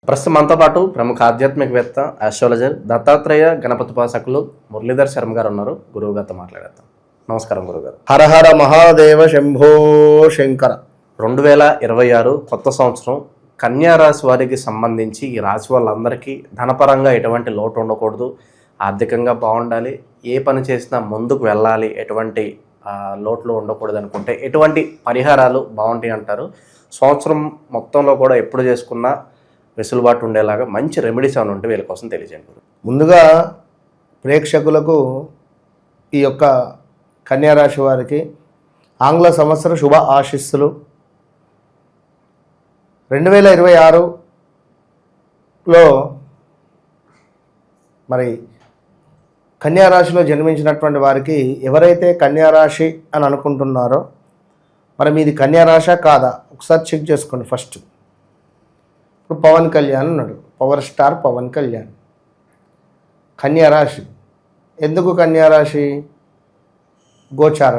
ప్రస్తుతం మనతో పాటు ప్రముఖ ఆధ్యాత్మికవేత్త ఆస్ట్రాలజర్ దత్తాత్రేయ గణపతి ఉపాసకులు మురళీధర్ శర్మ గారు ఉన్నారు. గురువు గారితో మాట్లాడేద్దాం. నమస్కారం గురుగారు. హర హర మహాదేవ శంభో శంకర. 2026 కొత్త సంవత్సరం కన్యా రాశి వారికి సంబంధించి ఈ రాశి వాళ్ళందరికీ ధనపరంగా ఎటువంటి లోటు ఉండకూడదు, ఆర్థికంగా బాగుండాలి, ఏ పని చేసినా ముందుకు వెళ్ళాలి, ఎటువంటి లోట్లు ఉండకూడదు అనుకుంటే ఎటువంటి పరిహారాలు బాగుంటాయి అంటారు? సంవత్సరం మొత్తంలో కూడా ఎప్పుడు చేసుకున్నా వెసులుబాటు ఉండేలాగా మంచి రెమెడీస్ ఏమైనా ఉంటే వీళ్ళ కోసం తెలియజేయండి. ముందుగా ప్రేక్షకులకు ఈ యొక్క కన్యారాశి వారికి ఆంగ్ల సంవత్సర శుభ ఆశీస్సులు. 2026లో మరి కన్యారాశిలో జన్మించినటువంటి వారికి ఎవరైతే కన్యారాశి అని అనుకుంటున్నారో మరి మీది కన్యారాశి కాదా ఒకసారి చెక్ చేసుకోండి. ఫస్ట్ ఇప్పుడు పవన్ కళ్యాణ్ ఉన్నాడు, పవర్ స్టార్ పవన్ కళ్యాణ్. కన్యారాశి ఎందుకు కన్యారాశి? గోచార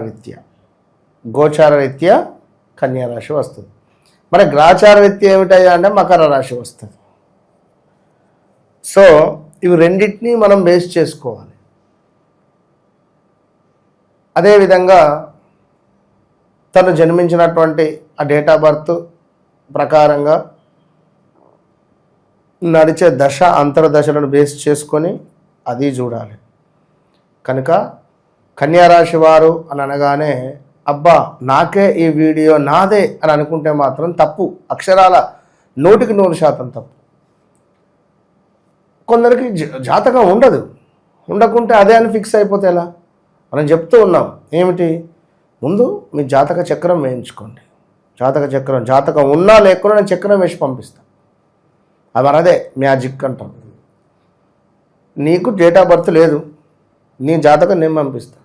రీత్యా కన్యారాశి వస్తుంది. మరి గ్రాచార రీత్యా ఏమిటయ్యా అంటే మకర రాశి వస్తుంది. సో ఇవి రెండింటినీ మనం బేస్ చేసుకోవాలి. అదేవిధంగా తను జన్మించినటువంటి ఆ డేట్ ఆఫ్ బర్త్ ప్రకారంగా నడిచే దశ అంతర్దశలను బేస్ చేసుకొని అది చూడాలి. కనుక కన్యారాశి వారు అని అనగానే అబ్బా నాకే ఈ వీడియో నాదే అని అనుకుంటే మాత్రం తప్పు. అక్షరాల 100% తప్పు. కొందరికి జాతకం ఉండకుంటే అదే అని ఫిక్స్ అయిపోతే ఎలా? మనం చెప్తూ ఉన్నాం ఏమిటి, ముందు మీ జాతక చక్రం వేయించుకోండి. జాతకం ఉన్నా లేకున్నా నేను చక్రం వేసి పంపిస్తాను. అది మనదే మ్యాజిక్ అంటాం. నీకు డేట్ ఆఫ్ బర్త్ లేదు, నీ జాతకం నేను పంపిస్తా.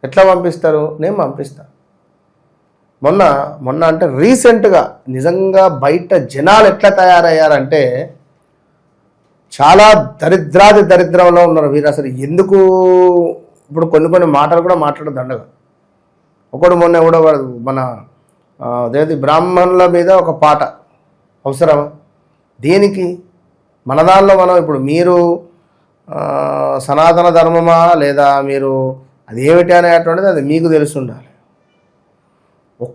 ఎట్లా పంపిస్తారు? నేను పంపిస్తా. మొన్న అంటే రీసెంట్గా నిజంగా బయట జనాలు ఎట్లా తయారయ్యారంటే చాలా దరిద్రంలో ఉన్నారు వీరు. అసలు ఎందుకు ఇప్పుడు కొన్ని మాటలు కూడా మాట్లాడదండగా. ఒకడు మొన్న ఎవడో మన అదేది బ్రాహ్మణుల మీద ఒక పాట అవసరమా? దేనికి? మన దానిలో మనం ఇప్పుడు మీరు సనాతన ధర్మమా లేదా మీరు అది ఏమిటి అనేటువంటిది అది మీకు తెలిసి ఉండాలి. ఒక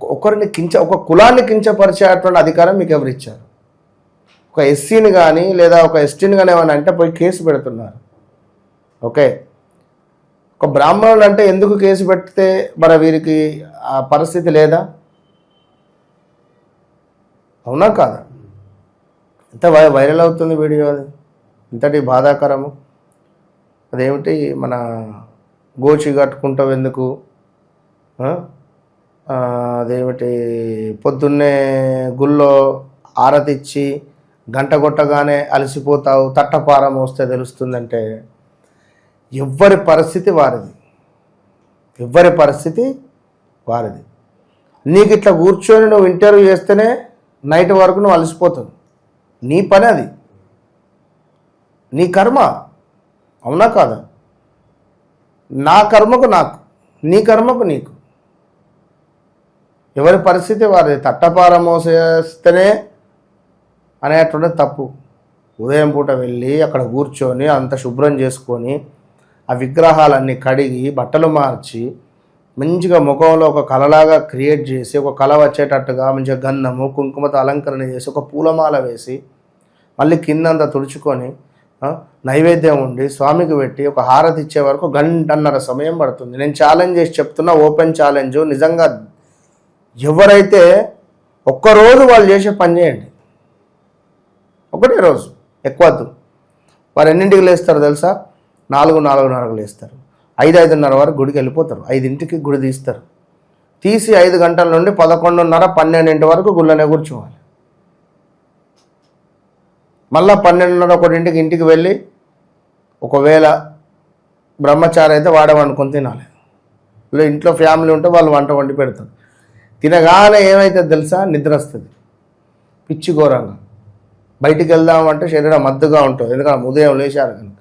కులాన్ని కించపరిచేటువంటి అధికారం మీకు ఎవరు ఇచ్చారు? ఒక ఎస్సీని కానీ లేదా ఒక ఎస్టీని కానీ ఏమైనా అంటే పోయి కేసు పెడుతున్నారు. ఓకే, ఒక బ్రాహ్మణులు అంటే ఎందుకు కేసు పెడితే మరి వీరికి ఆ పరిస్థితి లేదా? అవునా కాదా? ఎంత వైరల్ అవుతుంది వీడియో, అది ఇంతటి బాధాకరము. అదేమిటి, మన గోచి కట్టుకుంటావు ఎందుకు, అదేమిటి పొద్దున్నే గుళ్ళో ఆరతిచ్చి గంట కొట్టగానే అలసిపోతావు, తట్టపారం వస్తే తెలుస్తుందంటే ఎవ్వరి పరిస్థితి వారిది. నీకు ఇట్లా కూర్చొని నువ్వు ఇంటర్వ్యూ చేస్తేనే నైట్ వరకు నువ్వు అలసిపోతావు. నీ పని అది, నీ కర్మ. అవునా కాదా? నా కర్మకు నాకు, నీ కర్మకు నీకు. ఎవరి పరిస్థితి వారిది. తట్టపార మోసేస్తేనే అనేటువంటి తప్పు. ఉదయం పూట వెళ్ళి అక్కడ కూర్చొని అంత శుభ్రం చేసుకొని ఆ విగ్రహాలన్నీ కడిగి బట్టలు మార్చి మంచిగా ముఖంలో ఒక కళలాగా క్రియేట్ చేసి ఒక కళ వచ్చేటట్టుగా మంచిగా గంధము కుంకుమతో అలంకరణ చేసి ఒక పూలమాల వేసి మళ్ళీ కిందంతా తుడుచుకొని నైవేద్యం ఉండి స్వామికి పెట్టి ఒక హారతి ఇచ్చే వరకు 1.5 గంటల సమయం పడుతుంది. నేను ఛాలెంజ్ చేసి చెప్తున్నా, ఓపెన్ ఛాలెంజ్. నిజంగా ఎవరైతే ఒక్కరోజు వాళ్ళు చేసే పని చేయండి, ఒకటే రోజు, ఎక్కువద్దు. వారు ఎన్నింటికి లేస్తారు తెలుసా? 4:30 లేస్తారు. 5:30 వరకు గుడికి వెళ్ళిపోతారు. 5ంటికి గుడి తీస్తారు. తీసి 5 గంటల నుండి 11:30, 12 వరకు గుళ్ళనే కూర్చోవాలి. మళ్ళీ 12:30, 1ంటికి ఇంటికి వెళ్ళి ఒకవేళ బ్రహ్మచారి అయితే వాడే వండుకొని తినాలి. ఇంట్లో ఫ్యామిలీ ఉంటే వాళ్ళు వంట వండి పెడతారు. తినగానే ఏమైతే తెలుసా? నిద్ర వస్తుంది పిచ్చి ఘోరంగా. బయటికి వెళ్దామంటే శరీరం మద్దుగా ఉంటుంది, ఎందుకంటే ఉదయం లేచారు కనుక.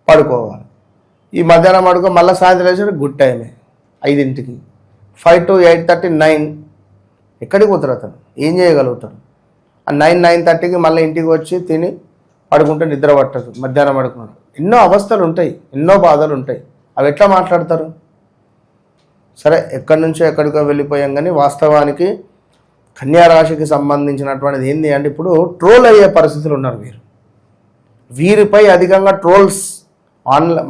పడుకోవాలి. ఈ మధ్యాహ్నం పడుకో, మళ్ళీ సాయంత్రం లేచారు గుడ్ టైమే 5ంటికి. 5 to 8:30, 9 ఎక్కడికి పోతారు? అతను ఏం చేయగలుగుతాడు? 9:30కి మళ్ళీ ఇంటికి వచ్చి తిని పడుకుంటే నిద్ర పట్టదు, మధ్యాహ్నం పడుకున్నాడు. ఎన్నో అవస్థలు ఉంటాయి, ఎన్నో బాధలు ఉంటాయి. అవి ఎట్లా మాట్లాడతారు? సరే, ఎక్కడి నుంచో ఎక్కడికో వెళ్ళిపోయాం. కానీ వాస్తవానికి కన్యా రాశికి సంబంధించినటువంటిది ఏంటి అంటే ఇప్పుడు ట్రోల్ అయ్యే పరిస్థితులు ఉన్నారు వీరిపై అధికంగా ట్రోల్స్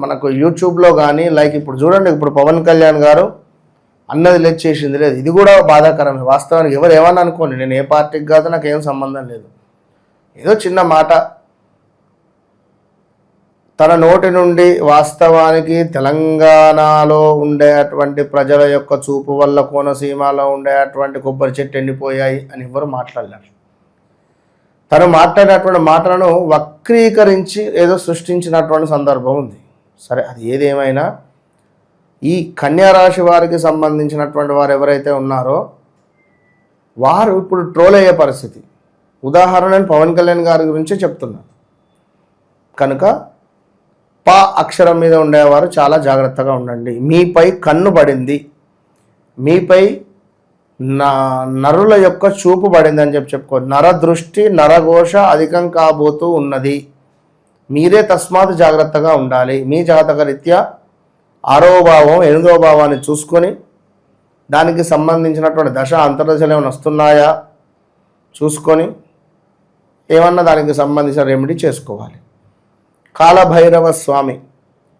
మనకు యూట్యూబ్లో కానీ లైక్ ఇప్పుడు చూడండి, ఇప్పుడు పవన్ కళ్యాణ్ గారు అన్నది లేదు, చేసింది లేదు. ఇది కూడా బాధాకరమే. వాస్తవానికి ఎవరు ఏమన్నా అనుకోండి, నేను ఏ పార్టీకి కాదు, నాకు ఏం సంబంధం లేదు. ఏదో చిన్న మాట తన నోటి నుండి వాస్తవానికి తెలంగాణలో ఉండేటువంటి ప్రజల యొక్క చూపు వల్ల కోనసీమలో ఉండేటువంటి కొబ్బరి చెట్టు ఎండిపోయాయి అని ఎవరు మాట్లాడలేరు. తను మాట్లాడేటువంటి మాటలను వక్రీకరించి ఏదో సృష్టించినటువంటి సందర్భం ఉంది. సరే, అది ఏదేమైనా ఈ కన్యా రాశి వారికి సంబంధించినటువంటి వారు ఎవరైతే ఉన్నారో వారు ఇప్పుడు ట్రోల్ అయ్యే పరిస్థితి. ఉదాహరణ నేను పవన్ కళ్యాణ్ గారి గురించే చెప్తున్నాను కనుక పా అక్షరం మీద ఉండేవారు చాలా జాగ్రత్తగా ఉండండి. మీపై కన్ను పడింది, మీపై నరుల యొక్క చూపు పడింది అని చెప్పుకో. నరదృష్టి నరఘోష అధికం కాబోతూ ఉన్నది. మీరే తస్మాత్ జాగ్రత్తగా ఉండాలి. మీ జాతక రీత్యా 6వ భావం 8వ భావాన్ని చూసుకొని దానికి సంబంధించినటువంటి దశ అంతర్దశలు ఏమైనా వస్తున్నాయా చూసుకొని ఏమన్నా దానికి సంబంధించిన రెమెడీ చేసుకోవాలి. కాలభైరవ స్వామి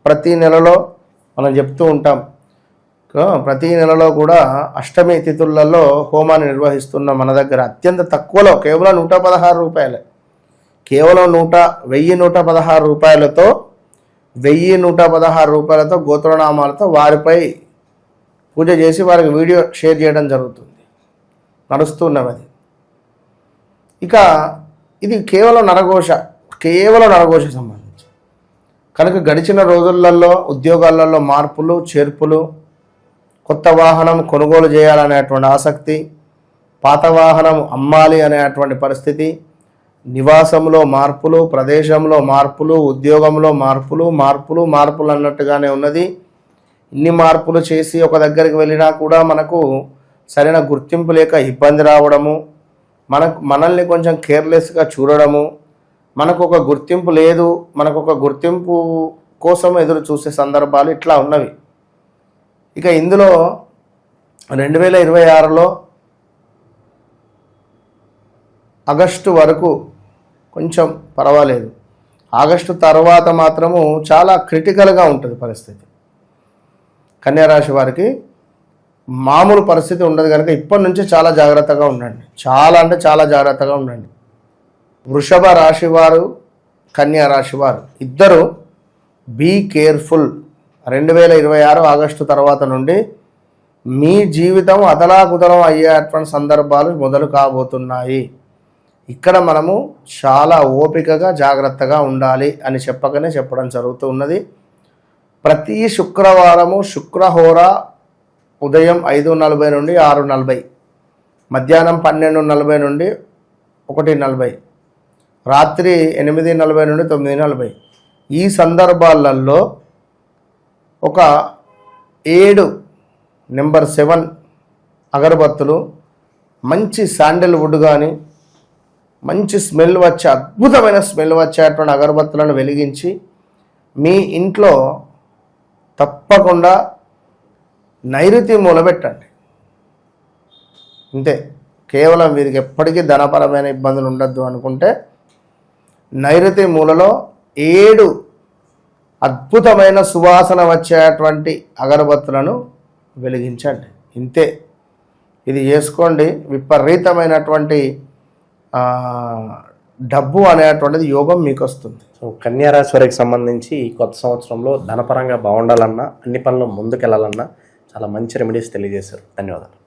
ప్రతి నెలలో మనం చెప్తూ ఉంటాం, ప్రతి నెలలో కూడా అష్టమి తిథులలో హోమాన్ని నిర్వహిస్తున్న మన దగ్గర అత్యంత తక్కువలో కేవలం 116 రూపాయలే, కేవలం 1116 రూపాయలతో 1116 రూపాయలతో గోత్రనామాలతో వారిపై పూజ చేసి వారికి వీడియో షేర్ చేయడం జరుగుతుంది, నడుస్తున్నది. ఇక ఇది కేవలం నరఘోష సంబంధించి కనుక గడిచిన రోజులలో ఉద్యోగాలలో మార్పులు చేర్పులు, కొత్త వాహనం కొనుగోలు చేయాలనేటువంటి ఆసక్తి, పాత వాహనం అమ్మాలి అనేటువంటి పరిస్థితి, నివాసంలో మార్పులు, ప్రదేశంలో మార్పులు, ఉద్యోగంలో మార్పులు అన్నట్టుగానే ఉన్నది. ఇన్ని మార్పులు చేసి ఒక దగ్గరికి వెళ్ళినా కూడా మనకు సరైన గుర్తింపు లేక ఇబ్బంది రావడము, మనల్ని కొంచెం కేర్లెస్గా చూడడము, మనకు ఒక గుర్తింపు లేదు, మనకు ఒక గుర్తింపు కోసం ఎదురు చూసే సందర్భాలు ఇట్లా ఉన్నవి. ఇక ఇందులో 2026లో ఆగస్టు వరకు కొంచెం పర్వాలేదు. ఆగస్టు తర్వాత మాత్రము చాలా క్రిటికల్గా ఉంటుంది పరిస్థితి. కన్యా రాశి వారికి మామూలు పరిస్థితి ఉండదు కనుక ఇప్పటి నుంచి చాలా జాగ్రత్తగా ఉండండి. చాలా అంటే చాలా జాగ్రత్తగా ఉండండి. వృషభ రాశి వారు, కన్యా రాశి వారు ఇద్దరు బీ కేర్ఫుల్. 2026 ఆగస్టు తర్వాత నుండి మీ జీవితం అతలాకుతలం అయ్యేటువంటి సందర్భాలు మొదలు కాబోతున్నాయి. ఇక్కడ మనము చాలా ఓపికగా జాగ్రత్తగా ఉండాలి అని చెప్పడం జరుగుతూ ఉన్నది. ప్రతి శుక్రవారము శుక్రహోర ఉదయం 5:40 నుండి 6:40, మధ్యాహ్నం 12:40 నుండి 1:40, రాత్రి 8:40 నుండి 9:40 ఈ సందర్భాలలో ఒక 7 నెంబర్ 7 అగరబత్తులు, మంచి శాండిల్వుడ్ కానీ మంచి స్మెల్ వచ్చే అద్భుతమైన స్మెల్ వచ్చేటువంటి అగరబత్తులను వెలిగించి మీ ఇంట్లో తప్పకుండా నైరుతి మూలబెట్టండి. అంతే. కేవలం వీరికి ఎప్పటికీ ధనపరమైన ఇబ్బందులు ఉండద్దు అనుకుంటే నైరుతి మూలలో 7 అద్భుతమైన సువాసన వచ్చేటువంటి అగరబత్తులను వెలిగించండి. ఇంతే. ఇది చేసుకోండి. విపరీతమైనటువంటి డబ్బు అనేటువంటిది యోగం మీకు వస్తుంది. సో కన్యా రాశి వారికి సంబంధించి ఈ కొత్త సంవత్సరంలో ధనపరంగా బాగుండాలన్నా, అన్ని పనులు ముందుకెళ్లాలన్నా చాలా మంచి రెమెడీస్ తెలియజేశారు. ధన్యవాదాలు.